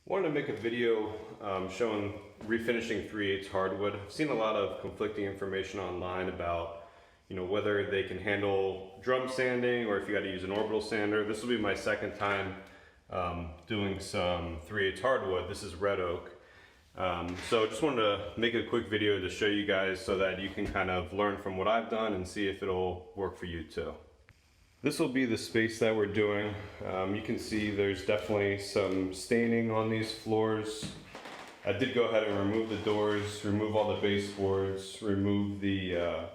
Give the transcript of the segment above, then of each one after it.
Wanted to make a video showing refinishing 3/8 hardwood. I've seen a lot of conflicting information online about, whether they can handle drum sanding or if you got to use an orbital sander. This will be my second time doing some 3/8 hardwood. This is red oak. So just wanted to make a quick video to show you guys so that you can kind of learn from what I've done and see if it'll work for you too. This will be the space that we're doing. You can see there's definitely some staining on these floors. I did go ahead and remove the doors, remove all the baseboards, remove the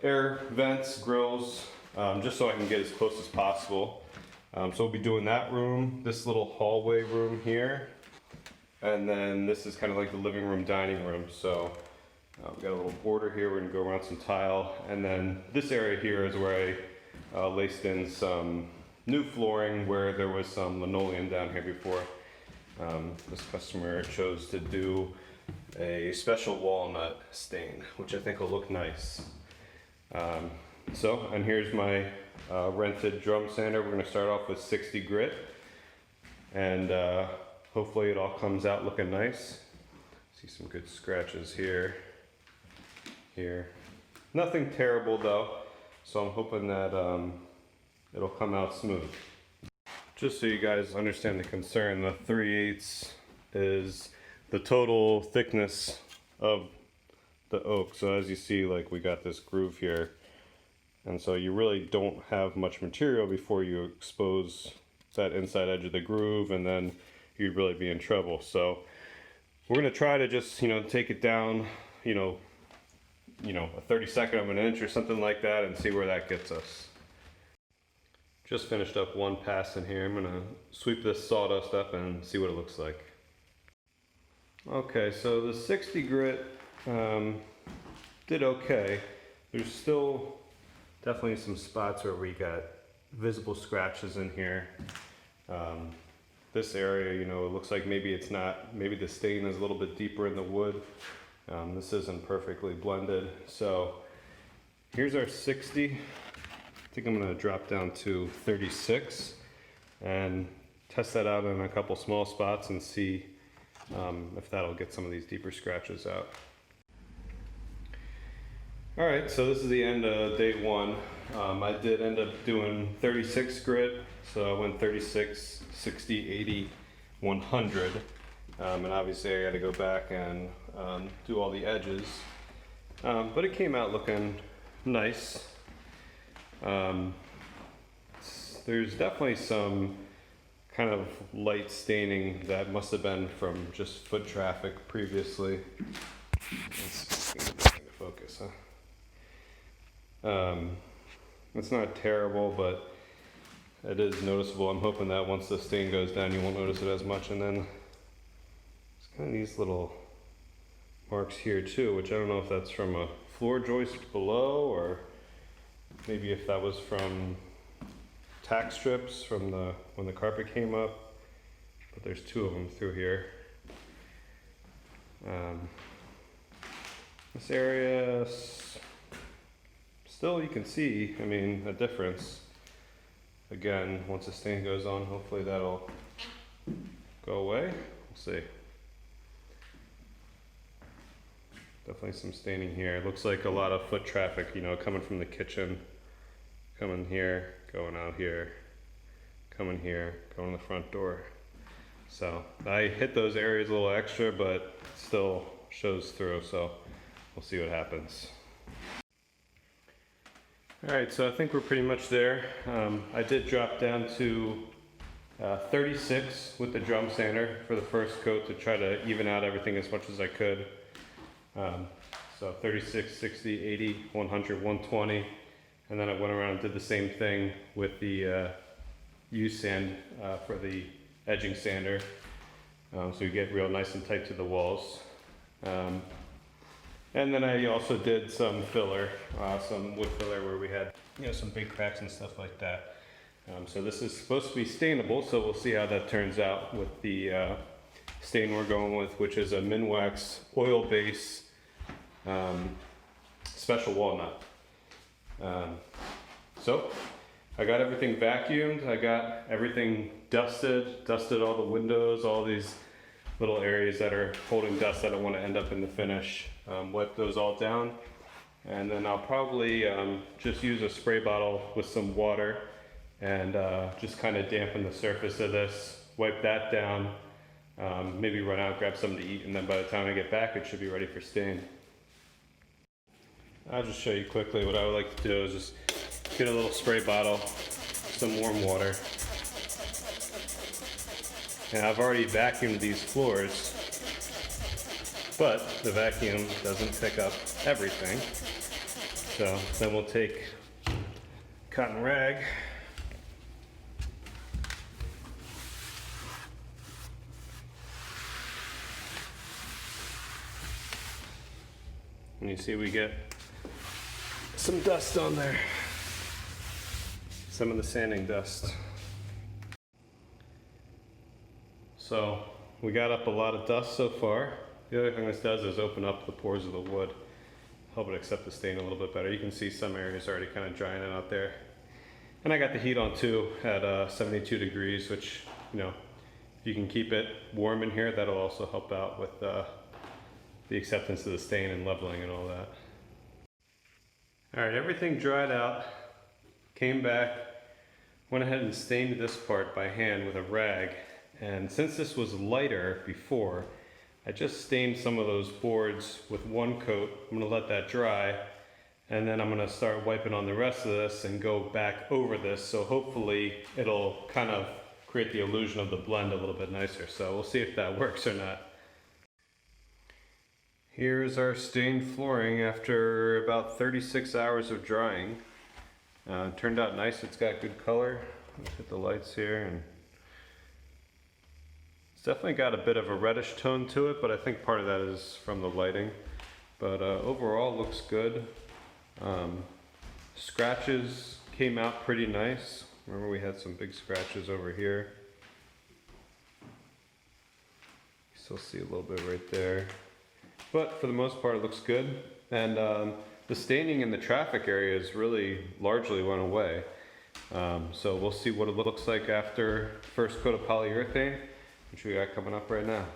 air vents, grills, just so I can get as close as possible. So we'll be doing that room, this little hallway room here, and then this is kind of like the living room, dining room. So we've got a little border here, we're gonna go around some tile, and then this area here is where I laced in some new flooring where there was some linoleum down here before. This customer chose to do a special walnut stain, which I think will look nice. And here's my rented drum sander. We're gonna start off with 60 grit, and hopefully it all comes out looking nice. See some good scratches here. Nothing terrible though, so I'm hoping that it'll come out smooth. Just so you guys understand the concern, the 3/8 is the total thickness of the oak. So as you see, like, we got this groove here, and so you really don't have much material before you expose that inside edge of the groove, and then you'd really be in trouble. So we're gonna try to just take it down a 32nd of an inch or something like that, and see where that gets us. Just finished up one pass in here. I'm gonna sweep this sawdust up and see what it looks like. Okay, so the 60 grit did okay. There's still definitely some spots where we got visible scratches in here. This area, it looks like maybe the stain is a little bit deeper in the wood. This isn't perfectly blended. So here's our 60. I think I'm gonna drop down to 36 and test that out in a couple small spots and see if that'll get some of these deeper scratches out. All right, so this is the end of day one. I did end up doing 36 grit, so I went 36, 60, 80, 100. And obviously I got to go back and do all the edges, but it came out looking nice. There's definitely some kind of light staining that must have been from just foot traffic previously. Let's get back into focus, huh? It's not terrible, but it is noticeable. I'm hoping that once the stain goes down, you won't notice it as much. And then kind of these little marks here too, which I don't know if that's from a floor joist below, or maybe if that was from tack strips from when the carpet came up, but there's two of them through here. This area, still you can see, a difference. Again, once the stain goes on, hopefully that'll go away. We'll see. Definitely some staining here. It looks like a lot of foot traffic, coming from the kitchen, coming here, going out here, coming here, going to the front door. So I hit those areas a little extra, but still shows through, so we'll see what happens. All right, so I think we're pretty much there. I did drop down to 36 with the drum sander for the first coat to try to even out everything as much as I could. So 36, 60, 80, 100, 120, and then I went around and did the same thing with the U-sand for the edging sander, so you get real nice and tight to the walls. And then I also did some filler, some wood filler where we had some big cracks and stuff like that. So this is supposed to be stainable, so we'll see how that turns out with the stain we're going with, which is a Minwax oil base special walnut. So I got everything vacuumed, I got everything dusted all the windows, all these little areas that are holding dust that I don't want to end up in the finish. Wipe those all down, and then I'll probably just use a spray bottle with some water and just kind of dampen the surface of this, wipe that down, maybe run out, grab something to eat, and then by the time I get back it should be ready for stain. I'll just show you quickly what I would like to do is just get a little spray bottle, some warm water, and I've already vacuumed these floors, but the vacuum doesn't pick up everything. So then we'll take cotton rag, and you see we get some dust on there, some of the sanding dust. So we got up a lot of dust so far. The other thing this does is open up the pores of the wood, help it accept the stain a little bit better. You can see some areas already kind of drying out there. And I got the heat on too at 72 degrees, which, you know, if you can keep it warm in here, that'll also help out with the acceptance of the stain and leveling and all that. All right, everything dried out, came back, went ahead and stained this part by hand with a rag. And since this was lighter before, I just stained some of those boards with one coat. I'm gonna let that dry, and then I'm gonna start wiping on the rest of this and go back over this. So hopefully it'll kind of create the illusion of the blend a little bit nicer. So we'll see if that works or not. Here's our stained flooring after about 36 hours of drying. Turned out nice, it's got good color. Look at the lights here, and it's definitely got a bit of a reddish tone to it, but I think part of that is from the lighting. But overall looks good. Scratches came out pretty nice. Remember we had some big scratches over here. You still see a little bit right there. But for the most part it looks good. And the staining in the traffic areas really largely went away. So we'll see what it looks like after first coat of polyurethane, which we got coming up right now.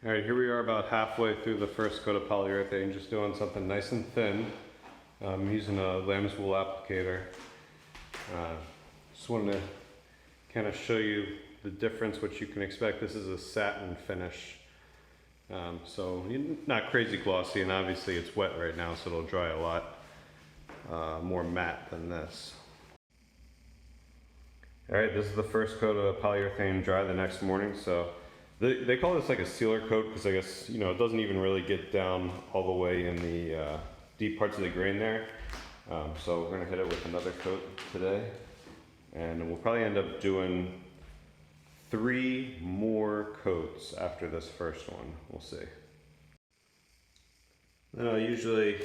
All right, here we are about halfway through the first coat of polyurethane, just doing something nice and thin. I'm using a lamb's wool applicator. Just wanted to kind of show you the difference, what you can expect. This is a satin finish. So not crazy glossy, and obviously it's wet right now, so it'll dry a lot more matte than this. All right, this is the first coat of polyurethane dry the next morning. So they call this like a sealer coat because I guess, you know, it doesn't even really get down all the way in the deep parts of the grain there. So we're gonna hit it with another coat today. And we'll probably end up doing 3 more coats after this first one. We'll see. Then I'll usually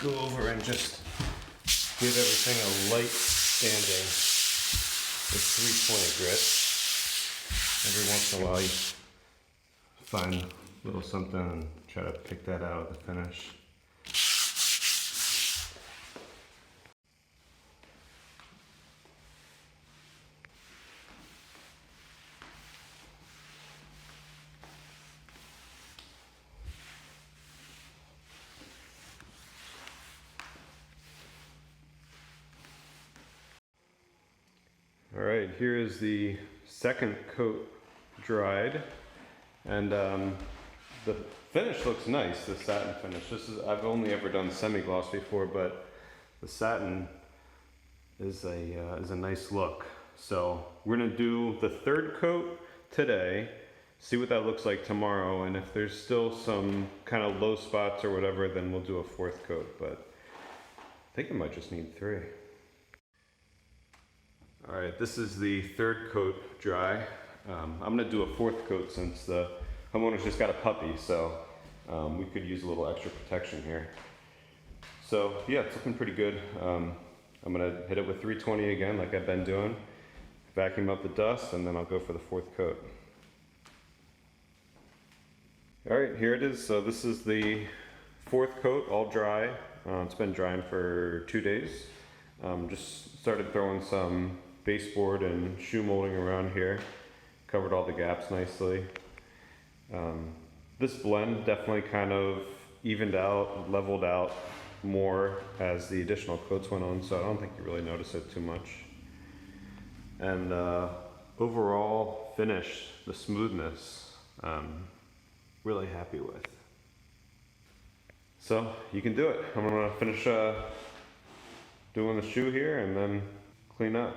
go over and just give everything a light sanding with 320 grit. Every once in a while you find a little something and try to pick that out of the finish. All right, here is the second coat dried, and the finish looks nice, the satin finish. I've only ever done semi-gloss before, but the satin is a nice look. So we're gonna do the third coat today, see what that looks like tomorrow, and if there's still some kind of low spots or whatever, then we'll do a fourth coat, but I think I might just need 3. All right, this is the third coat dry. I'm gonna do a fourth coat since the homeowner's just got a puppy, so we could use a little extra protection here. So yeah, it's looking pretty good. I'm gonna hit it with 320 again, like I've been doing. Vacuum up the dust, and then I'll go for the 4th coat. All right, here it is. So this is the 4th coat, all dry. It's been drying for 2 days. Just started throwing some baseboard and shoe molding around here. Covered all the gaps nicely. This blend definitely kind of evened out, leveled out more as the additional coats went on, so I don't think you really notice it too much. And overall finish, the smoothness, really happy with. So you can do it. I'm gonna finish doing the shoe here and then clean up.